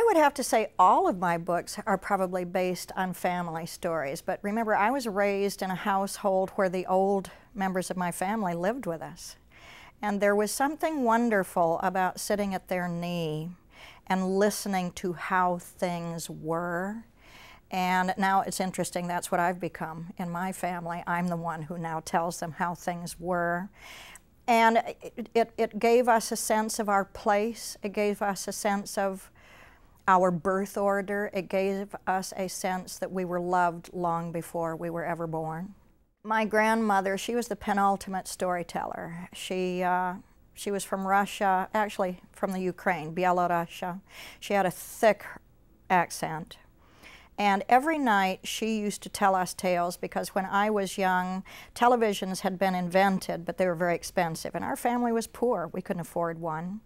would have to say all of my books are probably based on family stories, but remember, I was raised in a household where the old members of my family lived with us. And there was something wonderful about sitting at their knee and listening to how things were. And now it's interesting, that's what I've become in my family. I'm the one who now tells them how things were. And it gave us a sense of our place. It gave us a sense of our birth order. It gave us a sense that we were loved long before we were ever born. My grandmother, she was the penultimate storyteller. She was from Russia, actually from the Ukraine, Byelorussia. She had a thick accent. And every night she used to tell us tales, because when I was young, televisions had been invented, but they were very expensive. And our family was poor. We couldn't afford one.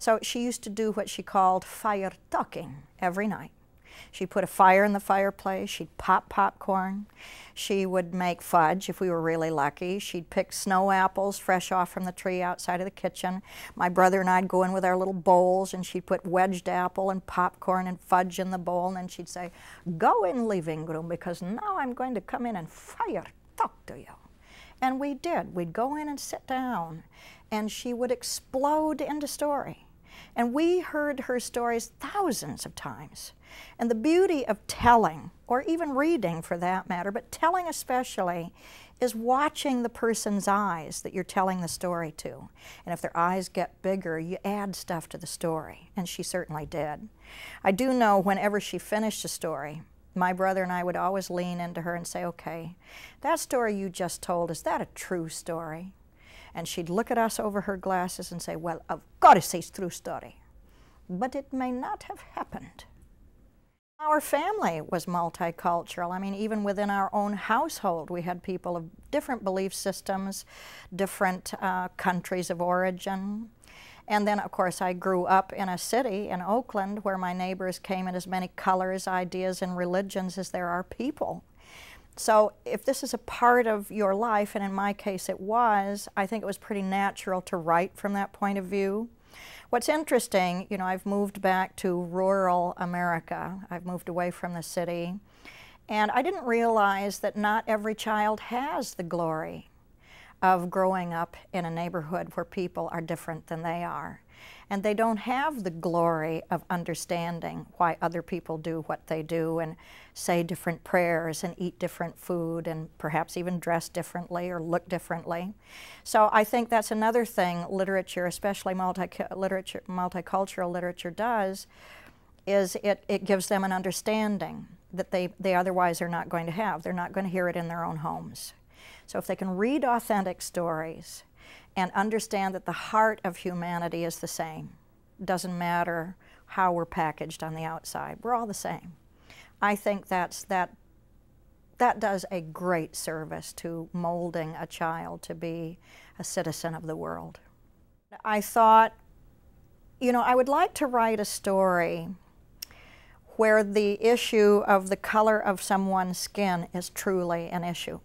So she used to do what she called fire talking every night. She'd put a fire in the fireplace. She'd pop popcorn. She would make fudge if we were really lucky. She'd pick snow apples fresh off from the tree outside of the kitchen. My brother and I'd go in with our little bowls, and she'd put wedged apple and popcorn and fudge in the bowl, and then she'd say, "Go in living room, because now I'm going to come in and fire talk to you." And we did. We'd go in and sit down, and she would explode into story. And we heard her stories thousands of times. And the beauty of telling, or even reading for that matter, but telling especially, is watching the person's eyes that you're telling the story to. And if their eyes get bigger, you add stuff to the story. And she certainly did. I do know whenever she finished a story, my brother and I would always lean into her and say, "Okay, that story you just told, is that a true story?" And she'd look at us over her glasses and say, "Well, of course it's a true story, but it may not have happened." Our family was multicultural. I mean, even within our own household, we had people of different belief systems, different countries of origin. And then, of course, I grew up in a city in Oakland where my neighbors came in as many colors, ideas, and religions as there are people. So if this is a part of your life, and in my case it was, I think it was pretty natural to write from that point of view. What's interesting, you know, I've moved back to rural America. I've moved away from the city. And I didn't realize that not every child has the glory of growing up in a neighborhood where people are different than they are. And they don't have the glory of understanding why other people do what they do and say different prayers and eat different food and perhaps even dress differently or look differently. So I think that's another thing literature, especially multicultural literature does, is it gives them an understanding that they otherwise are not going to have. They're not going to hear it in their own homes. So if they can read authentic stories and understand that the heart of humanity is the same, it doesn't matter how we're packaged on the outside, we're all the same. I think that does a great service to molding a child to be a citizen of the world. I thought, you know, I would like to write a story where the issue of the color of someone's skin is truly an issue.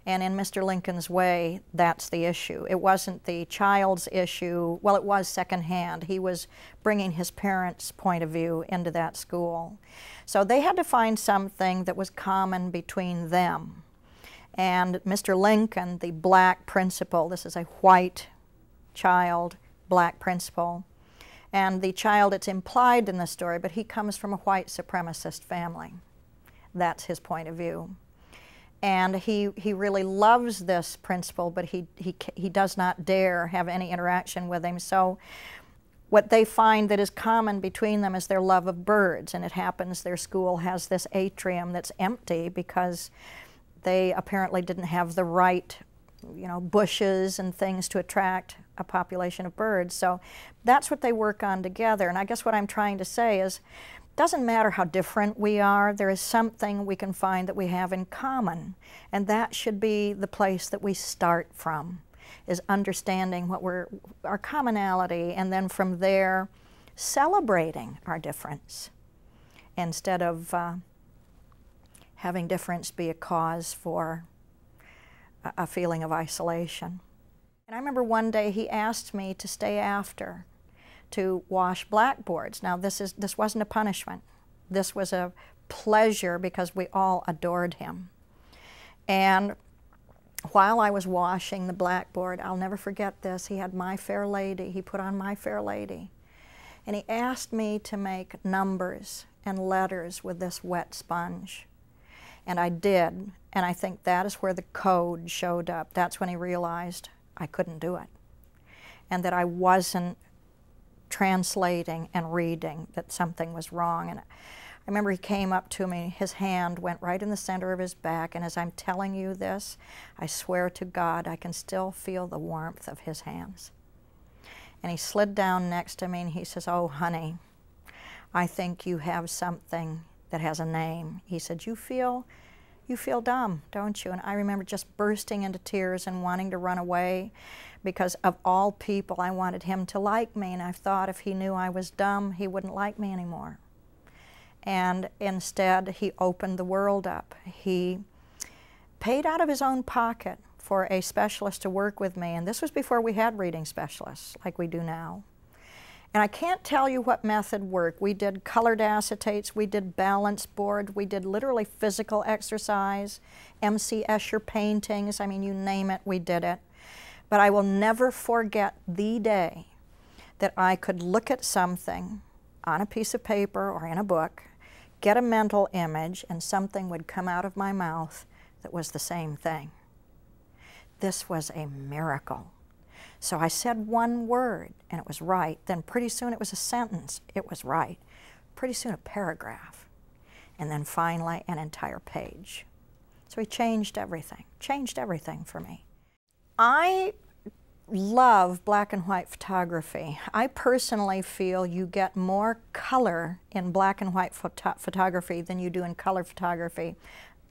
And in Mr. Lincoln's Way, that's the issue. It wasn't the child's issue. Well, it was secondhand. He was bringing his parents' point of view into that school. So they had to find something that was common between them. And Mr. Lincoln, the black principal, this is a white child, black principal. And the child, it's implied in the story, but he comes from a white supremacist family. That's his point of view. And he really loves this principal, but he does not dare have any interaction with him. So what they find that is common between them is their love of birds. And it happens their school has this atrium that's empty because they apparently didn't have the right, you know, bushes and things to attract a population of birds. So that's what they work on together. And I guess what I'm trying to say is, doesn't matter how different we are, there is something we can find that we have in common. And that should be the place that we start from, is understanding what our commonality, and then from there celebrating our difference instead of having difference be a cause for a feeling of isolation. And I remember one day he asked me to stay after to wash blackboards. Now this wasn't a punishment. This was a pleasure because we all adored him. And while I was washing the blackboard, I'll never forget this, he had My Fair Lady. He put on My Fair Lady. And he asked me to make numbers and letters with this wet sponge. And I did, and I think that is where the code showed up. That's when he realized I couldn't do it, and that I wasn't translating and reading, that something was wrong. And I remember he came up to me, his hand went right in the center of his back, and as I'm telling you this, I swear to God, I can still feel the warmth of his hands. And he slid down next to me and he says, "Oh, honey, I think you have something that has a name." He said, you feel dumb, don't you?" And I remember just bursting into tears and wanting to run away, because of all people, I wanted him to like me, and I thought if he knew I was dumb, he wouldn't like me anymore. And instead, he opened the world up. He paid out of his own pocket for a specialist to work with me, and this was before we had reading specialists like we do now. And I can't tell you what method worked. We did colored acetates, we did balance board, we did literally physical exercise, M.C. Escher paintings, I mean, you name it, we did it. But I will never forget the day that I could look at something on a piece of paper or in a book, get a mental image, and something would come out of my mouth that was the same thing. This was a miracle. So I said one word, and it was right. Then pretty soon it was a sentence. It was right. Pretty soon a paragraph. And then finally an entire page. So he changed everything for me. I love black and white photography. I personally feel you get more color in black and white photography than you do in color photography.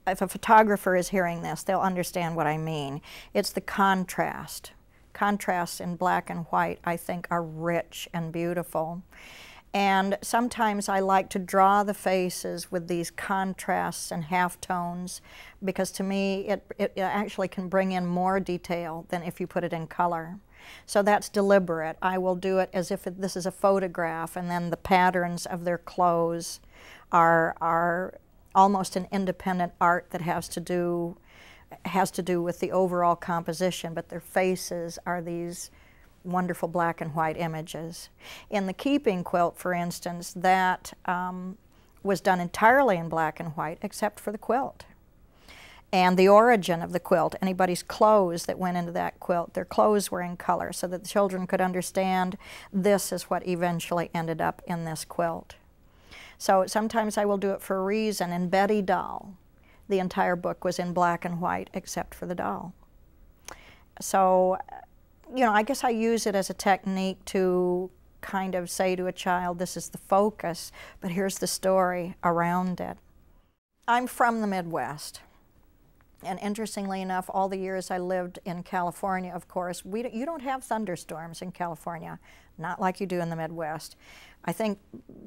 If a photographer is hearing this, they'll understand what I mean. It's the contrast. Contrasts in black and white, I think, are rich and beautiful. And sometimes I like to draw the faces with these contrasts and halftones, because to me it actually can bring in more detail than if you put it in color. So that's deliberate. I will do it as if this is a photograph, and then the patterns of their clothes are almost an independent art that has to do with the overall composition, but their faces are these wonderful black and white images. In the keeping quilt, for instance, that was done entirely in black and white except for the quilt. And the origin of the quilt, anybody's clothes that went into that quilt, their clothes were in color so that the children could understand this is what eventually ended up in this quilt. So sometimes I will do it for a reason. In Betty Doll, the entire book was in black and white except for the doll. So, you know, I guess I use it as a technique to kind of say to a child, this is the focus, but here's the story around it. I'm from the Midwest. And interestingly enough, all the years I lived in California, of course, you don't have thunderstorms in California, not like you do in the Midwest. I think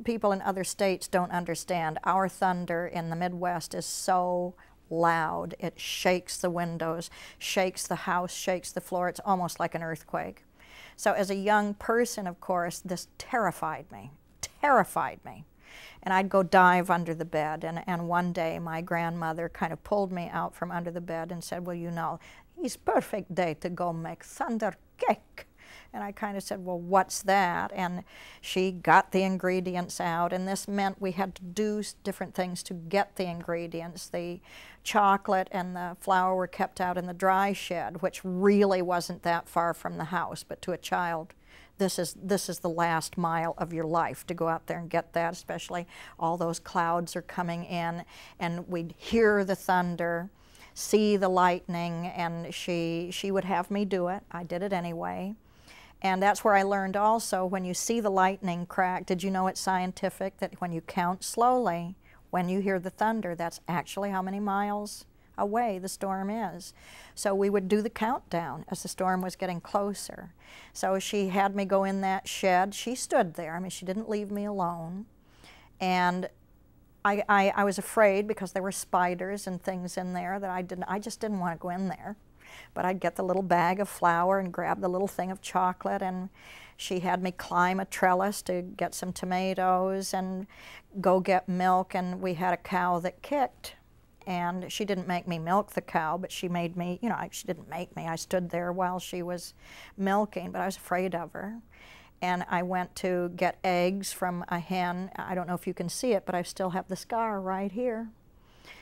people in other states don't understand. Our thunder in the Midwest is so loud. It shakes the windows, shakes the house, shakes the floor. It's almost like an earthquake. So as a young person, of course, this terrified me. And I'd go dive under the bed, and one day my grandmother kind of pulled me out from under the bed and said, well, you know, it's perfect day to go make thunder cake. And I kind of said, well, what's that? And she got the ingredients out, and this meant we had to do different things to get the ingredients. The chocolate and the flour were kept out in the dry shed, which really wasn't that far from the house, but to a child, this is the last mile of your life to go out there and get that, especially all those clouds are coming in, and we'd hear the thunder, see the lightning, and she would have me do it. I did it anyway. And that's where I learned also, when you see the lightning crack, did you know it's scientific that when you count slowly, when you hear the thunder, that's actually how many miles away the storm is. So we would do the countdown as the storm was getting closer. So she had me go in that shed. She stood there. I mean, she didn't leave me alone. And I was afraid because there were spiders and things in there that I just didn't want to go in there. But I'd get the little bag of flour and grab the little thing of chocolate, and She had me climb a trellis to get some tomatoes and go get milk, and we had a cow that kicked. And she didn't make me milk the cow, but she made me, you know, she didn't make me. I stood there while she was milking, but I was afraid of her. And I went to get eggs from a hen. I don't know if you can see it, but I still have the scar right here,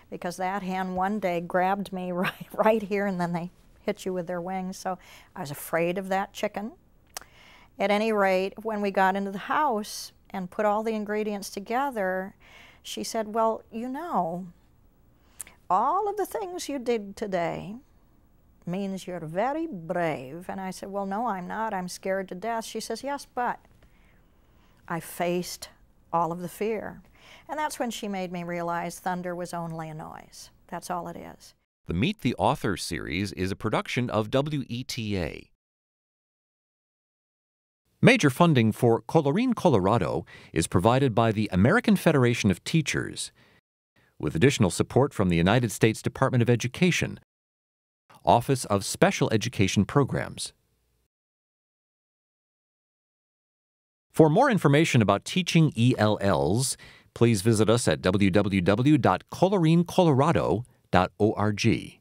because that hen one day grabbed me right here, and then they hit you with their wings. So I was afraid of that chicken. At any rate, when we got into the house and put all the ingredients together, she said, well, you know, all of the things you did today means you're very brave. And I said, well, no, I'm not. I'm scared to death. She says, yes, but I faced all of the fear. And that's when she made me realize thunder was only a noise. That's all it is. The Meet the Author series is a production of WETA. Major funding for Colorine, Colorado is provided by the American Federation of Teachers, with additional support from the United States Department of Education, Office of Special Education Programs. For more information about teaching ELLs, please visit us at www.coloриnecolorado.org.